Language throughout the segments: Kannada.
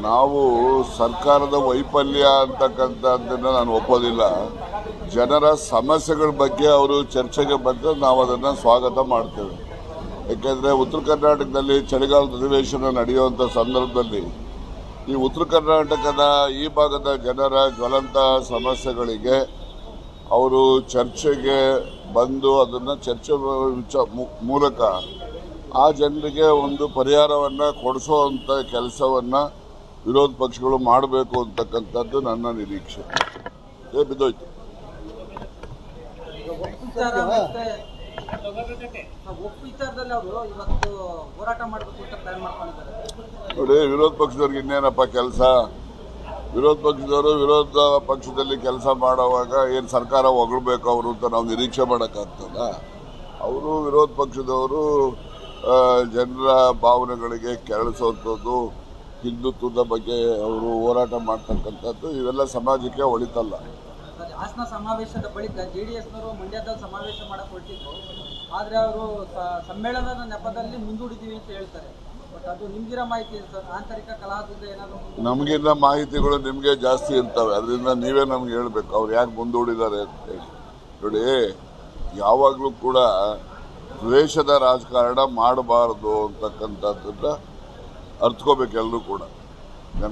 ನಾವು ಸರ್ಕಾರದ ವೈಫಲ್ಯ ಅಂತಕ್ಕಂಥದ್ದನ್ನು ನಾನು ಒಪ್ಪೋದಿಲ್ಲ. ಜನರ ಸಮಸ್ಯೆಗಳ ಬಗ್ಗೆ ಅವರು ಚರ್ಚೆಗೆ ಬಂದರೆ ನಾವು ಅದನ್ನು ಸ್ವಾಗತ ಮಾಡ್ತೇವೆ. ಯಾಕೆಂದರೆ ಉತ್ತರ ಕರ್ನಾಟಕದಲ್ಲಿ ಚಳಿಗಾಲದ ಅಧಿವೇಶನ ನಡೆಯುವಂಥ ಸಂದರ್ಭದಲ್ಲಿ ಈ ಉತ್ತರ ಕರ್ನಾಟಕದ ಈ ಭಾಗದ ಜನರ ಜ್ವಲಂತ ಸಮಸ್ಯೆಗಳಿಗೆ ಅವರು ಚರ್ಚೆಗೆ ಬಂದು ಅದನ್ನು ಚರ್ಚೆ ಮೂಲಕ ಆ ಜನರಿಗೆ ಒಂದು ಪರಿಹಾರವನ್ನು ಕೊಡಿಸುವಂಥ ಕೆಲಸವನ್ನು ವಿರೋಧ ಪಕ್ಷಗಳು ಮಾಡಬೇಕು ಅಂತಕ್ಕಂಥದ್ದು ನನ್ನ ನಿರೀಕ್ಷೆ. ಬಿದ್ದೋಯ್ತು. ನೋಡಿ, ವಿರೋಧ ಪಕ್ಷದವ್ರಿಗೆ ಇನ್ನೇನಪ್ಪ ಕೆಲಸ? ವಿರೋಧ ಪಕ್ಷದವರು ವಿರೋಧ ಪಕ್ಷದಲ್ಲಿ ಕೆಲಸ ಮಾಡುವಾಗ ಏನು ಸರ್ಕಾರ ಹೊಗಳ್ಬೇಕು ಅವರು ಅಂತ ನಾವು ನಿರೀಕ್ಷೆ ಮಾಡೋಕ್ಕಾಗ್ತದ? ಅವರು ವಿರೋಧ ಪಕ್ಷದವರು ಜನರ ಭಾವನೆಗಳಿಗೆ ಕೆರಳಿಸುವಂಥದ್ದು, ಹಿಂದುತ್ವದ ಬಗ್ಗೆ ಅವರು ಹೋರಾಟ ಮಾಡ್ತಕ್ಕಂಥದ್ದು ಇವೆಲ್ಲ ಸಮಾಜಕ್ಕೆ ಒಳಿತಲ್ಲ. ಹಾಸನ ಸಮಾವೇಶದ ಬಳಿಕ ಜೆಡಿಎಸ್ನವರು ಮಂಡ್ಯದಲ್ಲಿ ಸಮಾವೇಶ ಮಾಡಕ್ಕೆ ಹೊರಟಿದ್ರು. ಆದರೆ ಅವರು ಸಮ್ಮೇಳನದ ನೆಪದಲ್ಲಿ ಮುಂದೂಡಿದೀವಿ ಅಂತ ಹೇಳ್ತಾರೆ. ಬಟ್ ಅದು ನಿಮ್ಗಿರೋ ಮಾಹಿತಿ ಸರ್, ಆಂತರಿಕ ಕಲಹದಿಂದ ಏನಾದರೂ? ನಮಗಿನ್ನ ಮಾಹಿತಿಗಳು ನಿಮಗೆ ಜಾಸ್ತಿ ಇರ್ತವೆ, ಅದರಿಂದ ನೀವೇ ನಮ್ಗೆ ಹೇಳ್ಬೇಕು ಅವ್ರು ಯಾಕೆ ಮುಂದೂಡಿದ್ದಾರೆ ಅಂತ ಹೇಳಿ. ನೋಡಿ, ಯಾವಾಗಲೂ ಕೂಡ ದ್ವೇಷದ ರಾಜಕಾರಣ ಮಾಡಬಾರ್ದು ಅಂತಕ್ಕಂಥದ್ದನ್ನ ಅರ್ಥಕೋಬೇಕು ಎಲ್ಲರೂ ಕೂಡ.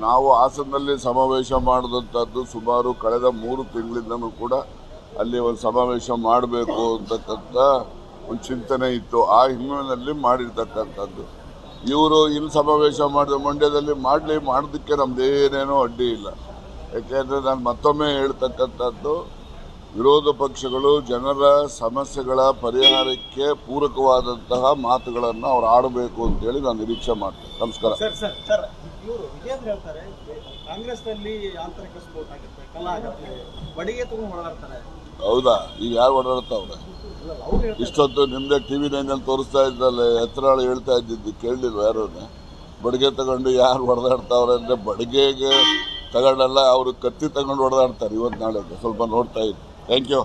ನಾವು ಹಾಸನದಲ್ಲಿ ಸಮಾವೇಶ ಮಾಡಿದಂಥದ್ದು ಸುಮಾರು ಕಳೆದ 3 ತಿಂಗಳಿಂದನೂ ಕೂಡ ಅಲ್ಲಿ ಒಂದು ಸಮಾವೇಶ ಮಾಡಬೇಕು ಅಂತಕ್ಕಂಥ ಒಂದು ಚಿಂತನೆ ಇತ್ತು. ಆ ಹಿನ್ನೆಲೆಯಲ್ಲಿ ಮಾಡಿರ್ತಕ್ಕಂಥದ್ದು. ಇವರು ಇಲ್ಲಿ ಸಮಾವೇಶ ಮಾಡಿದ ಮಂಡ್ಯದಲ್ಲಿ ಮಾಡೋದಕ್ಕೆ ನಮ್ದೇನೇನೋ ಅಡ್ಡಿ ಇಲ್ಲ. ಯಾಕೆಂದರೆ ನಾನು ಮತ್ತೊಮ್ಮೆ ಹೇಳ್ತಕ್ಕಂಥದ್ದು, ವಿರೋಧ ಪಕ್ಷಗಳು ಜನರ ಸಮಸ್ಯೆಗಳ ಪರಿಹಾರಕ್ಕೆ ಪೂರಕವಾದಂತಹ ಮಾತುಗಳನ್ನು ಅವ್ರು ಆಡಬೇಕು ಅಂತೇಳಿ ನಾನು ನಿರೀಕ್ಷೆ ಮಾಡ್ತೇನೆ. ನಮಸ್ಕಾರ. ಸರ್, ಇವರು ವಿಜೇಂದ್ರ ಹೇಳ್ತಾರೆ ಕಾಂಗ್ರೆಸ್ನಲ್ಲಿ ಆಂತರಿಕ ಸ್ಫೋಟ ಆಗುತ್ತೆ, ಕಲ ಆಗುತ್ತೆ, ಬಡಿಗೆ ತಗೊಂಡು ಓಡಾಡ್ತಾರೆ. ಹೌದಾ? ಈಗ ಯಾರು ಓಡಾಡ್ತಾವ್ರೆ? ಇಷ್ಟೊತ್ತು ನಿಮ್ದೇ TV9 ತೋರಿಸ್ತಾ ಇದ್ದಲ್ಲ, ಎತ್ತರಾಳು ಹೇಳ್ತಾ ಇದ್ದಿದ್ದು ಕೇಳಲಿಲ್ವ? ಯಾರು ಬಡಿಗೆ ತಗೊಂಡು ಯಾರು ಹೊಡೆದಾಡ್ತಾವ್ರೆ ಅಂದರೆ ಬಡಿಗೆಗೆ ತಗೊಂಡಲ್ಲ, ಅವರು ಕತ್ತಿ ತಗೊಂಡು ಹೊಡೆದಾಡ್ತಾರೆ ಇವತ್ತು ನಾಳೆಗೆ. ಸ್ವಲ್ಪ ನೋಡ್ತಾ ಇದ್ರು. Thank you.